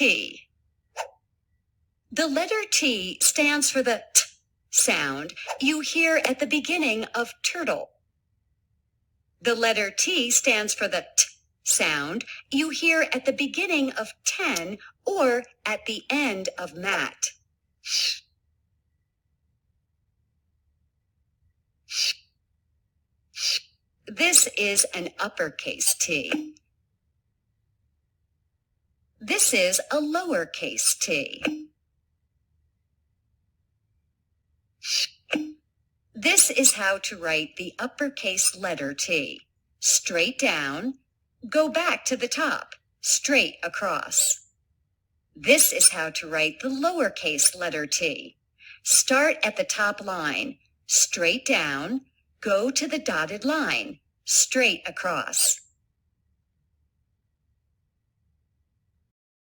T. The letter T stands for the T sound you hear at the beginning of turtle. The letter T stands for the T sound you hear at the beginning of 10 or at the end of mat. This is an uppercase T. This is a lowercase t. This is how to write the uppercase letter T. Straight down, go back to the top, straight across. This is how to write the lowercase letter T. Start at the top line, straight down, go to the dotted line, straight across.